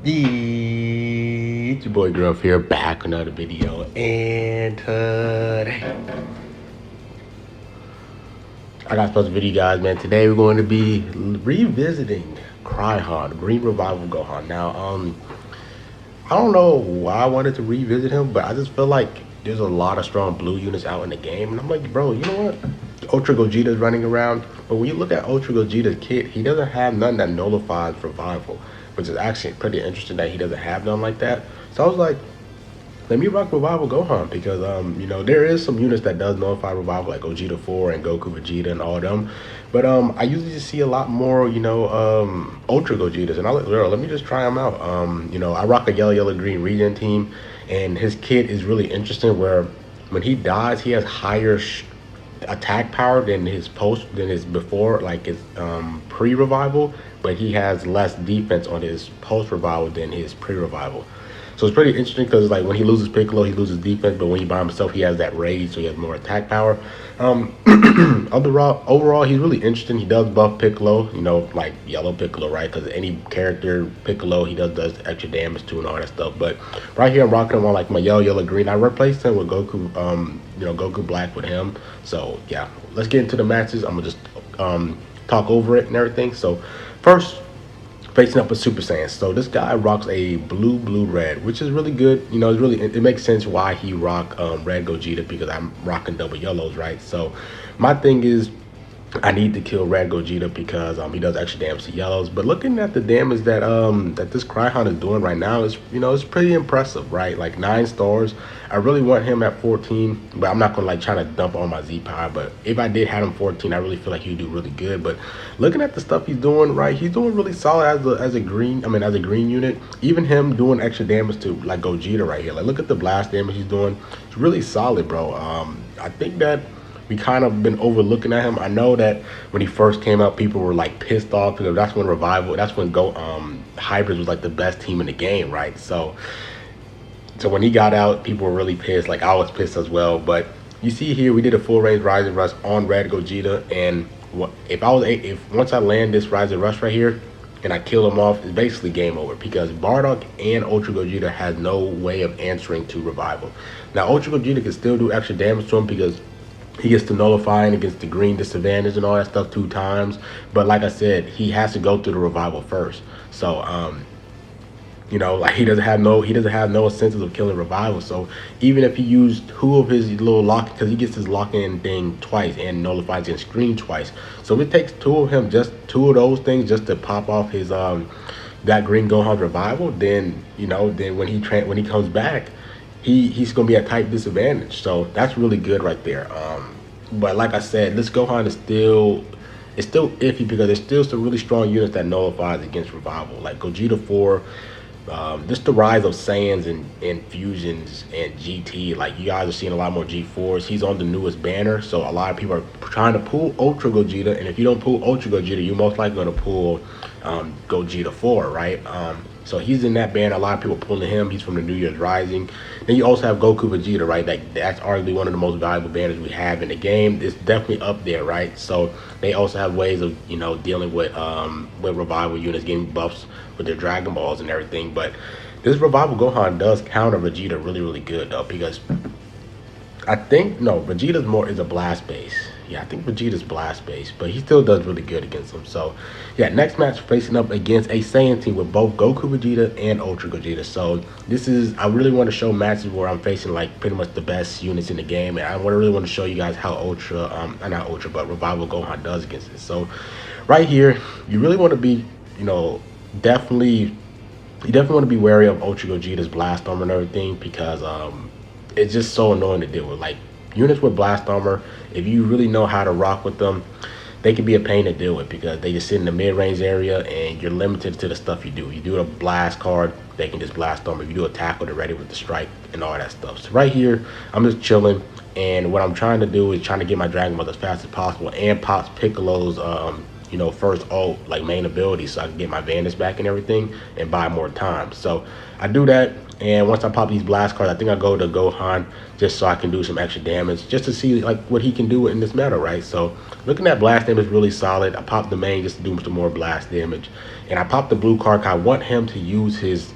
Yeah, it's your boy Gruff here, back with another video, and today I got a special video, guys. Man, today we're going to be revisiting CRYBABY, Green Revival Gohan. Now, I don't know why I wanted to revisit him, but I just feel like there's a lot of strong blue units out in the game, and I'm like, bro, you know what? Ultra Gogeta's running around, but when you look at Ultra Gogeta's kit, he doesn't have none that nullifies Revival, which is actually pretty interesting that he doesn't have none like that. So I was like, let me rock Revival Gohan because you know, there is some units that does nullify Revival, like Gogeta 4 and Goku Vegeta and all of them, but I usually just see a lot more, you know, Ultra Gogetas, and I like, let me just try them out. You know, I rock a yellow green regen team, and his kit is really interesting where when he dies he has higher attack power than his before, like his pre-revival, but he has less defense on his post-revival than his pre-revival. So it's pretty interesting because, like, when he loses Piccolo, he loses defense, but when he by himself, he has that rage, so he has more attack power. Overall, he's really interesting. He does buff Piccolo, you know, like yellow Piccolo, right? Because any character Piccolo, he does extra damage to and all that stuff. But right here, I'm rocking him on like my yellow green. I replaced him with Goku, you know, Goku Black with him. So yeah, let's get into the matches. I'm gonna just talk over it and everything. So first, facing up with Super Saiyan. So this guy rocks a blue red, which is really good. You know, it's really, it makes sense why he rock red Gogeta, because I'm rocking double yellows, right? So my thing is, I need to kill red Gogeta because he does extra damage to yellows. But looking at the damage that that this CRYBABY is doing right now is, you know, it's pretty impressive, right? Like 9 stars. I really want him at 14, but I'm not gonna like try to dump on my Z power. But if I did have him 14, I really feel like he'd do really good. But looking at the stuff he's doing, right, he's doing really solid as a green. I mean, as a green unit. Even him doing extra damage to like Gogeta right here. Like, look at the blast damage he's doing. It's really solid, bro. I think that we kind of been overlooking at him. I know that when he first came out, people were like pissed off because that's when Hybrids was like the best team in the game, right? So when he got out, people were really pissed. Like, I was pissed as well. But you see here, we did a full range Rising Rush on red Gogeta, and if once I land this Rising Rush right here and I kill him off, it's basically game over, because Bardock and Ultra Gogeta has no way of answering to Revival. Now Ultra Gogeta can still do extra damage to him because he gets to nullifying against the green disadvantage and all that stuff 2 times. But like I said, he has to go through the Revival first. So you know, like, he doesn't have no senses of killing Revival. So even if he used 2 of his little lock, because he gets his lock-in thing twice and nullifies against green twice, so it takes 2 of him, just 2 of those things, just to pop off his that green Gohan Revival. Then, you know, then when he comes back, he's gonna be at type disadvantage. So that's really good right there. But like I said, this Gohan is still iffy because there's still some really strong units that nullifies against Revival, like Gogeta 4. Just the rise of Saiyans and fusions and GT. Like, you guys are seeing a lot more G4s. He's on the newest banner, so a lot of people are trying to pull Ultra Gogeta, and if you don't pull Ultra Gogeta, you're most likely going to pull Gogeta 4, right? So he's in that banner. A lot of people pulling him. He's from the New Year's Rising. Then you also have Goku Vegeta, right? That's arguably one of the most valuable banners we have in the game. It's definitely up there, right? So they also have ways of, you know, dealing with Revival units getting buffs with their Dragon Balls and everything. But this Revival Gohan does counter Vegeta really good, though, because I think, no, Vegeta's is a blast base. Yeah, I think Vegeta's blast base, but he still does really good against them. So yeah, next match, facing up against a Saiyan team with both Goku Vegeta and Ultra Gogeta. So this is, I really want to show matches where I'm facing like pretty much the best units in the game, and I really want to show you guys how not Ultra, but Revival Gohan does against it. So right here, you really want to be, you know, definitely want to be wary of Ultra Gogeta's blast armor and everything, because it's just so annoying to deal with. Like, units with blast armor, if you really know how to rock with them, they can be a pain to deal with because they just sit in the mid-range area and you're limited to the stuff you do. You do a blast card, they can just blast armor. If you do a tackle, they're ready with the strike and all that stuff. So right here, I'm just chilling, and what I'm trying to do is trying to get my Dragon Ball as fast as possible and pops Piccolo's first ult, like main ability, so I can get my Vanish back and everything and buy more time. So I do that, and once I pop these blast cards, I think I go to Gohan just so I can do some extra damage, just to see like what he can do in this meta, right? So looking at blast damage really solid. I popped the main just to do some more blast damage, and I popped the blue card. I want him to use his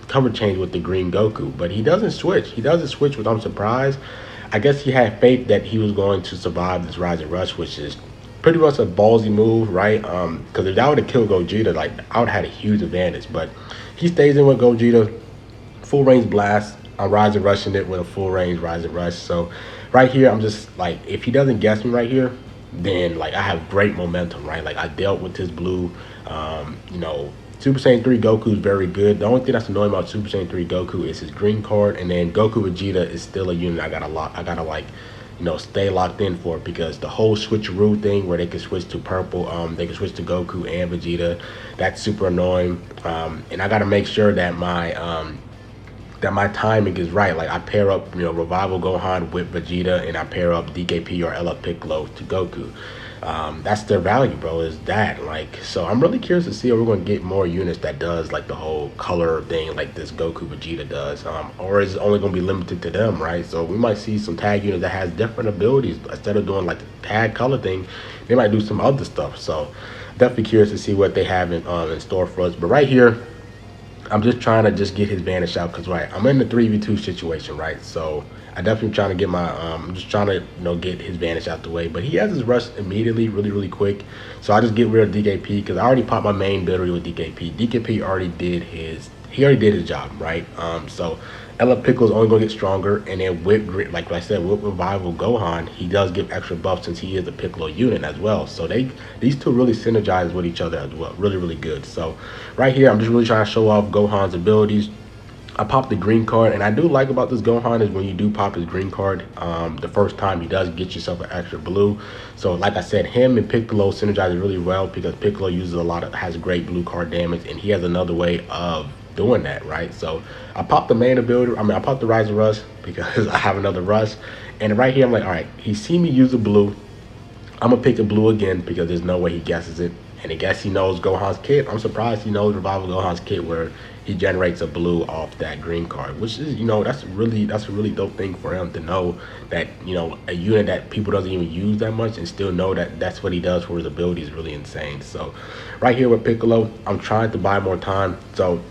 cover change with the green Goku, but he doesn't switch. He doesn't switch, which I'm surprised. I guess he had faith that he was going to survive this Rising Rush, which is pretty much a ballsy move, right? Because if that would have killed Gogeta, like I would have had a huge advantage. But he stays in with Gogeta, full range blast. I'm Rising Rushing it with a full range Rising Rush. So right here, I'm just like, if he doesn't guess me right here, then like I have great momentum, right? Like I dealt with his blue, Super Saiyan 3 Goku is very good. The only thing that's annoying about Super Saiyan 3 Goku is his green card, and then Goku Vegeta is still a unit I gotta like, stay locked in for, because the whole switcheroo thing where they can switch to purple, they can switch to Goku and Vegeta, that's super annoying. And I gotta make sure that my timing is right. Like I pair up, Revival Gohan with Vegeta, and I pair up DKP or LF Piccolo to Goku. That's their value, bro, is that. Like, so I'm really curious to see if we're going to get more units that does like the whole color thing like this Goku Vegeta does, or is it only going to be limited to them, right? So we might see some tag units that has different abilities. Instead of doing like the tag color thing, they might do some other stuff. So definitely curious to see what they have in store for us. But right here, I'm just trying to just get his Vanish out, because right, I'm in the 3v2 situation, right? So I definitely trying to get my I'm just trying to get his Vanish out the way. But he has his rush immediately, really quick. So I just get rid of DKP, because I already popped my main ability with DKP. DKP already did his job, right? So LF Piccolo is only gonna get stronger, and then with, like I said, with Revival Gohan, he does give extra buff since he is a Piccolo unit as well. So these two really synergize with each other as well, really good. So right here, I'm just really trying to show off Gohan's abilities. I popped the green card, and I do like about this Gohan is when you do pop his green card, the first time he does get yourself an extra blue. So like I said, him and Piccolo synergize really well, because Piccolo uses has great blue card damage, and he has another way of doing that, right? So I popped the main ability. I popped the Rising Rush because I have another rush, and right here I'm like, all right, he see me use a blue, I'm gonna pick a blue again, because there's no way he guesses it. And I guess he knows Gohan's kit. I'm surprised he knows Revival Gohan's kit, where he generates a blue off that green card, which is, that's a really dope thing for him to know that, a unit that people doesn't even use that much, and still know that that's what he does for his ability is really insane. So right here with Piccolo, I'm trying to buy more time. So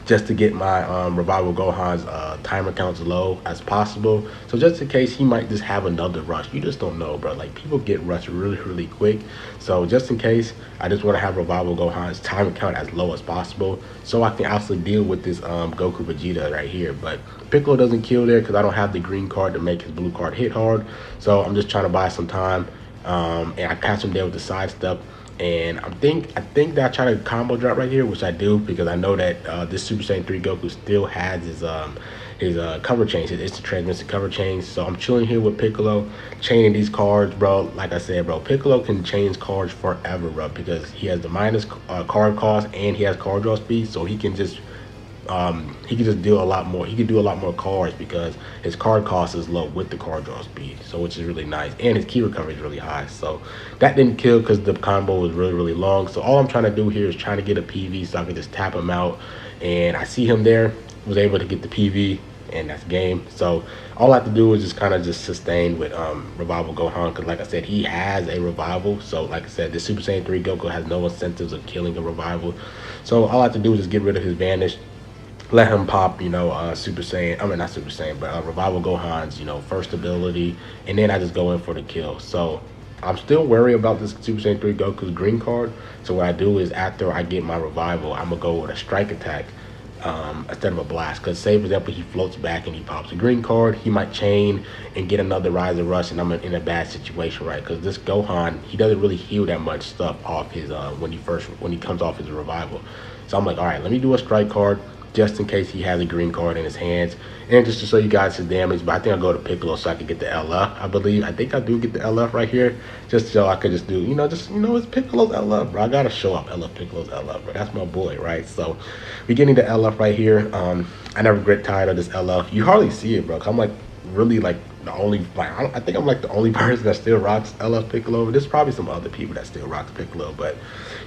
just to get my Revival Gohan's timer counts low as possible. So just in case he might just have another rush. You just don't know, bro. Like, people get rushed really quick. So just in case, I just want to have Revival Gohan's timer count as low as possible, so I can also deal with this Goku Vegeta right here. But Piccolo doesn't kill there, because I don't have the green card to make his blue card hit hard. So I'm just trying to buy some time. And I catch him there with the side step. And I think that I try to combo drop right here, which I do, because I know that this Super Saiyan 3 Goku still has his cover change, his instant transmission cover change. So I'm chilling here with Piccolo, chaining these cards, bro. Like I said, bro, Piccolo can change cards forever, bro, because he has the minus card cost, and he has card draw speed, so he can just deal a lot more. He can do a lot more cards, because his card cost is low with the card draw speed, so which is really nice, and his key recovery is really high. So that didn't kill, because the combo was really long. So all I'm trying to do here is trying to get a PV, so I can just tap him out, and I see him there, was able to get the PV, and that's game. So all I have to do is just kind of just sustain with Revival Gohan, because like I said, he has a Revival. So like I said, the Super Saiyan 3 Goku has no incentives of killing a Revival. So all I have to do is just get rid of his Vanish, let him pop, Super Saiyan, not Super Saiyan, but Revival Gohan's, first ability, and then I just go in for the kill. So I'm still worried about this Super Saiyan 3 Goku's green card. So what I do is, after I get my Revival, I'm gonna go with a strike attack instead of a blast, because say for example he floats back and he pops a green card, he might chain and get another Rising Rush, and I'm in a bad situation, right? Because this Gohan, he doesn't really heal that much stuff off his when he comes off his Revival. So I'm like, all right, let me do a strike card, just in case he has a green card in his hands, and just to show you guys his damage. But I think I'll go to Piccolo so I can get the LF. I think I do get the LF right here, just so I could just do, it's Piccolo's LF, bro. I gotta show off Piccolo's LF, bro. That's my boy, right? So we're getting the LF right here. I never get tired of this LF. You hardly see it, bro. I'm like really like the only, like I think I'm like the only person that still rocks LF Piccolo. There's probably some other people that still rocks Piccolo, but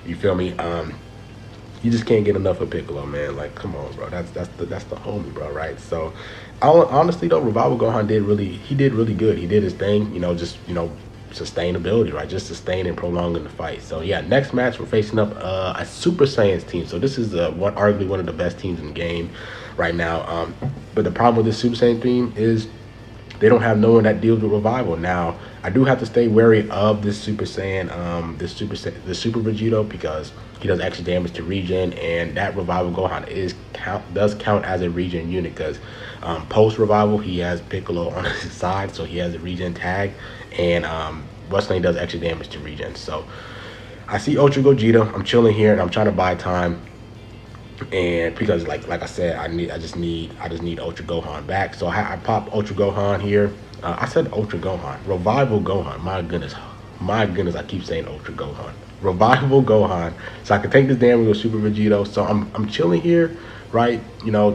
you feel me? You just can't get enough of Piccolo, man. Like, come on, bro. That's the homie, bro, right? So, honestly though, Revival Gohan did really good. He did his thing, just sustainability, right? Just sustaining and prolonging the fight. So yeah, next match we're facing up a Super Saiyans team. So this is arguably one of the best teams in the game right now. But the problem with this Super Saiyan team is they don't have no one that deals with Revival. Now, I do have to stay wary of this Super Saiyan, the Super Vegito, because he does extra damage to regen, and that Revival Gohan does count as a regen unit, because post Revival he has Piccolo on his side, so he has a regen tag, and Wrestling does extra damage to regen. So I see Ultra Gogeta. I'm chilling here and I'm trying to buy time. And because like I said, I just need Ultra Gohan back. So I pop Ultra Gohan here. I said Ultra Gohan, Revival Gohan. My goodness, I keep saying Ultra Gohan, Revival Gohan. So I can take this damage with Super Vegito. So I'm chilling here, right?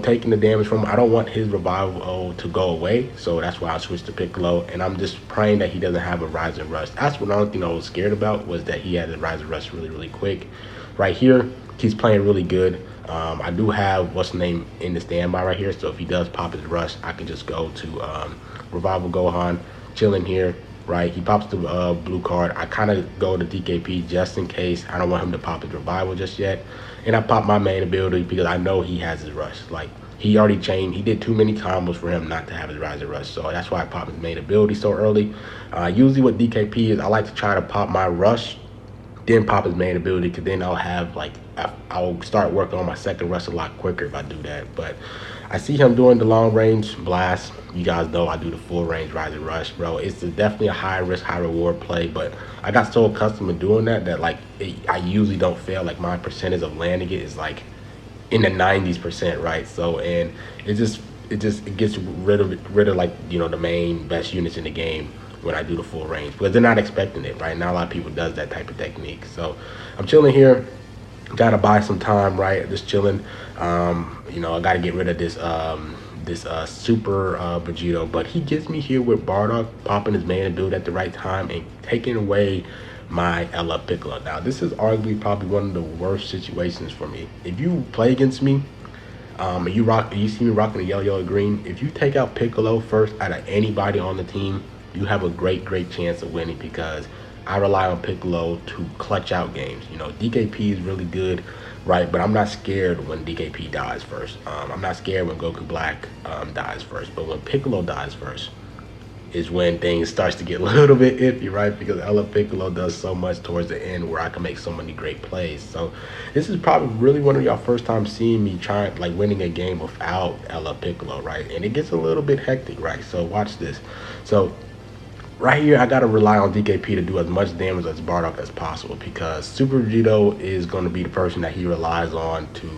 Taking the damage from him. I don't want his Revival to go away, so that's why I switched to Piccolo. And I'm just praying that he doesn't have a Rise and Rush. That's what the only thing I was scared about, was that he had a Rise and Rush really quick. Right here, he's playing really good. I do have in the standby right here, so if he does pop his rush, I can just go to Revival Gohan, chilling here, right? He pops the blue card. I kind of go to DKP just in case. I don't want him to pop his Revival just yet, and I pop my main ability because I know he has his rush. Like, he already chained. He did too many combos for him not to have his Rise and Rush, so that's why I pop his main ability so early. Usually what DKP is, I like to try to pop my rush, then pop his main ability, because then I'll have I'll start working on my second rush a lot quicker if I do that. But I see him doing the long range blast. You guys know I do the full range Rise and Rush, bro. It's definitely a high risk, high reward play, but I got so accustomed to doing that I usually don't fail. Like, my percentage of landing it is like in the 90s%, right? So, and it gets rid of like, the main best units in the game when I do the full range, because they're not expecting it, right? Not a lot of people does that type of technique. So I'm chilling here, gotta buy some time, right? Just chilling. I gotta get rid of this Super Vegito, but he gets me here with Bardock popping his main ability at the right time and taking away my LF Piccolo. Now, this is arguably probably one of the worst situations for me. If you play against me, you see me rocking the yellow, green, if you take out Piccolo first out of anybody on the team, you have a great chance of winning, because I rely on Piccolo to clutch out games. DKP is really good, right? But I'm not scared when DKP dies first. I'm not scared when Goku Black dies first. But when Piccolo dies first is when things starts to get a little bit iffy, right? Because LF Piccolo does so much towards the end where I can make so many great plays. So this is probably really one of y'all first time seeing me trying, like, winning a game without LF Piccolo, right? And it gets a little bit hectic, right? So watch this. So right here, I gotta rely on DKP to do as much damage as Bardock as possible, because Super Vegito is going to be the person that he relies on to,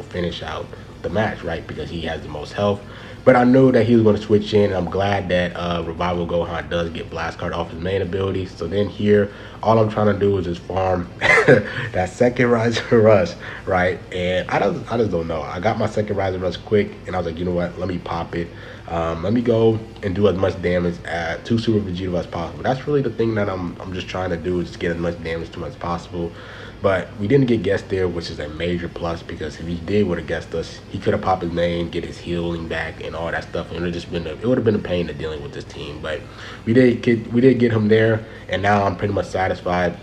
finish out the match, right? Because he has the most health. But I know that he was going to switch in, and I'm glad that Revival Gohan does get Blast Card off his main ability. So then here, all I'm trying to do is just farm that second Rise and Rush, right? And I just don't know. I got my second Rise and Rush quick, and I was like, you know what? Let me pop it. Let me go and do as much damage to Super Vegito as possible. That's really the thing that I'm just trying to do, is just get as much damage to him as possible. But we didn't get guessed there, which is a major plus, because if he would have guessed us, he could have popped his main, get his healing back, and all that stuff. And it would have been a pain to dealing with this team. But we did get him there, and now I'm pretty much satisfied.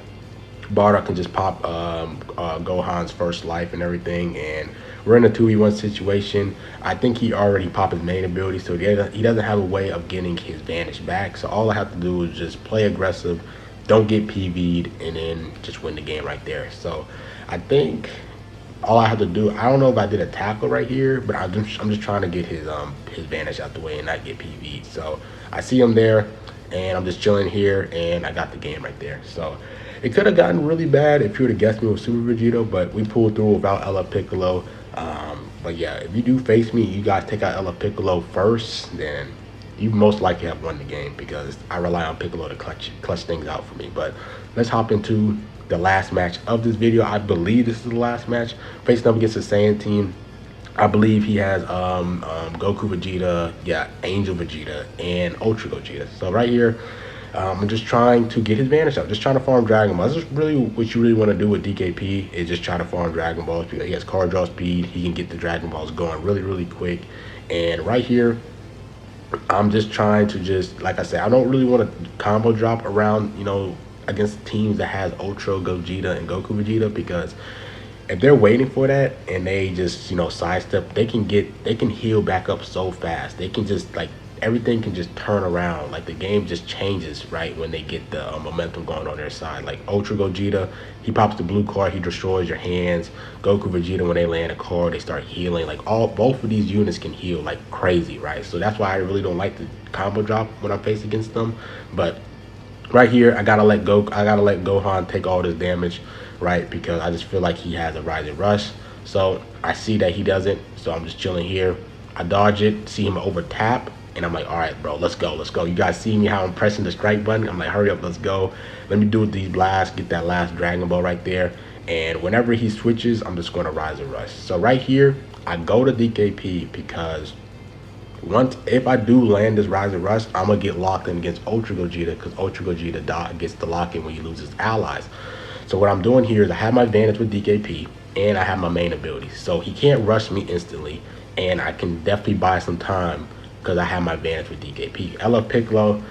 Bardock can just pop Gohan's first life and everything, and we're in a 2v1 situation. I think he already popped his main ability, so he doesn't have a way of getting his Vanish back. So all I have to do is just play aggressive, don't get PV'd, and then just win the game right there. So I think all I have to do, I don't know if I did a tackle right here, but I'm just trying to get his Vanish out the way and not get PV'd. So I see him there, and I'm just chilling here, and I got the game right there. So it could have gotten really bad if you would have guessed me with Super Vegito, but we pulled through without LF Piccolo. But yeah, if you do face me, you guys take out LF Piccolo first, then you most likely have won the game, because I rely on Piccolo to clutch things out for me. But let's hop into the last match of this video. I believe this is the last match. Facing up against the Saiyan team, I believe he has Goku Vegeta, yeah, Angel Vegeta, and Ultra Gogeta. So right here, I'm just trying to get his Vanish up. Just trying to farm Dragon Balls. That's just really what you really want to do with DKP is just try to farm Dragon Balls because he has card draw speed. He can get the Dragon Balls going really, really quick. And right here, I'm just trying to just, like I said, I don't really want to combo drop around, against teams that has Ultra Gogeta and Goku Vegeta because if they're waiting for that and they just sidestep, they can heal back up so fast. They can just like everything can just turn around. Like the game just changes right when they get the momentum going on their side. Like Ultra Gogeta, he pops the blue card, he destroys your hands. Goku Vegeta, when they land a card, they start healing. Like both of these units can heal like crazy, right? So that's why I really don't like the combo drop when I'm faced against them. But right here, I gotta let Gohan take all this damage, right? Because I just feel like he has a Rising Rush. So I see that he doesn't, so I'm just chilling here. I dodge it, see him over tap, and I'm like, all right, bro, let's go, let's go. You guys see me how I'm pressing the strike button? I'm like, hurry up, let's go. Let me do these blasts, get that last Dragon Ball right there. And whenever he switches, I'm just gonna Rising Rush. So right here, I go to DKP because if I do land this Rising Rush, I'm gonna get locked in against Ultra Gogeta because Ultra Gogeta gets the lock in when he loses allies. So what I'm doing here is I have my advantage with DKP and I have my main ability. So he can't rush me instantly and I can definitely buy some time because I have my advantage with DKP. LF Piccolo,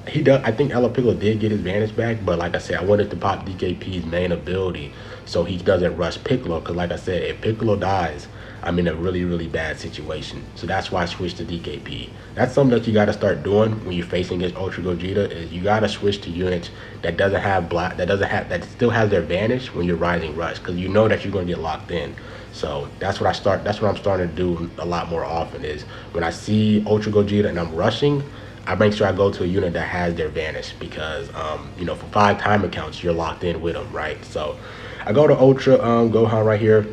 he does. I think LF Piccolo did get his advantage back, but like I said, I wanted to pop DKP's main ability so he doesn't rush Piccolo because like I said, if Piccolo dies, I'm in a really, really bad situation. So that's why I switched to DKP. That's something that you got to start doing when you're facing against Ultra Gogeta is you got to switch to units that that still has their advantage when you're Rising Rush because you know that you're going to get locked in. So that's what I'm starting to do a lot more often is when I see Ultra Gogeta and I'm rushing, I make sure I go to a unit that has their advantage because for 5 time accounts you're locked in with them, right? So I go to Ultra Gohan right here.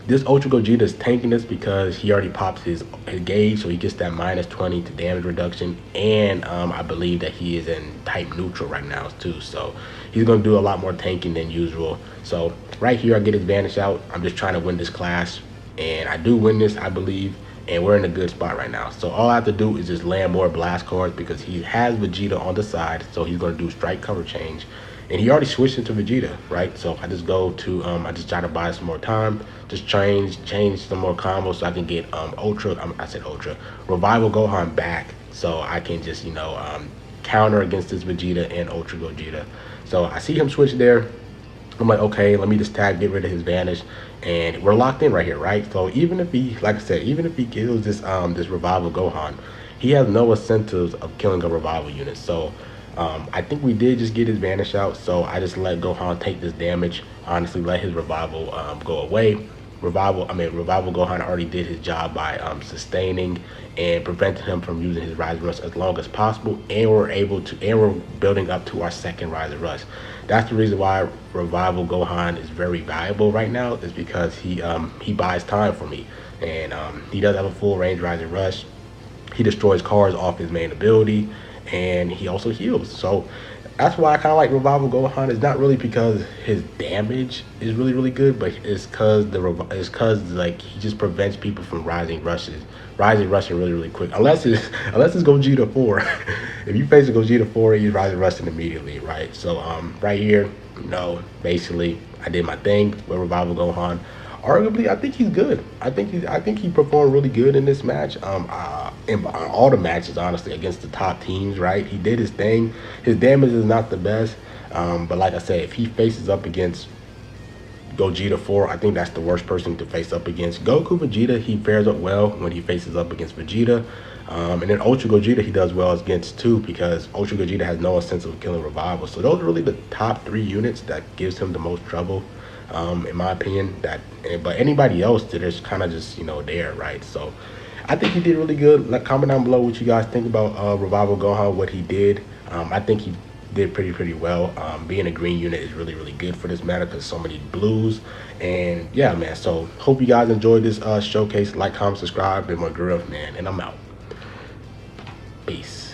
This Ultra Gogeta is tanking this because he already pops his gauge, so he gets that -20 to damage reduction, and I believe that he is in type neutral right now too, so he's going to do a lot more tanking than usual. So right here, I get his Vanish out. I'm just trying to win this clash, and I do win this, I believe, and we're in a good spot right now. So all I have to do is just land more blast cards because he has Vegeta on the side, so he's going to do strike cover change. And he already switched into Vegeta, right? So I just go to, I just try to buy some more time, just change some more combos so I can get Revival Gohan back so I can just, counter against this Vegeta and Ultra Gogeta. So I see him switch there. I'm like, okay, let me just get rid of his Vanish. And we're locked in right here, right? So even if he, like I said, even if he kills this Revival Gohan, he has no incentives of killing a Revival unit. So I think we did just get his Vanish out, so I just let Gohan take this damage. Honestly, let his Revival go away. Revival Gohan already did his job by sustaining and preventing him from using his Rising Rush as long as possible, and we're building up to our second Rising Rush. That's the reason why Revival Gohan is very valuable right now, is because he buys time for me, and he does have a full range Rising Rush. He destroys cards off his main ability, and he also heals. So that's why I kind of like Revival Gohan. It's not really because his damage is really, really good, but it's because like he just prevents people from rising rushing really, really quick. Unless it's Gogeta 4. If you face a Gogeta 4, he's rising rushing immediately, right? So right here, basically I did my thing with Revival Gohan. Arguably, I think he's good. I think he performed really good in this match. In all the matches, honestly, against the top teams, right? He did his thing. His damage is not the best, but like I said, if he faces up against Gogeta 4, I think that's the worst person to face up against. Goku Vegeta, he fares up well when he faces up against Vegeta. And then Ultra Gogeta, he does well against too, because Ultra Gogeta has no sense of killing Revival. So those are really the top 3 units that gives him the most trouble, in my opinion. But anybody else, they're just kind of just there, right? So I think he did really good. Comment down below what you guys think about Revival Gohan, what he did. I think he did pretty well. Being a green unit is really, really good for this meta because so many blues. And yeah, man, so hope you guys enjoyed this showcase. Like, comment, subscribe. Been my girl, man, and I'm out. Peace.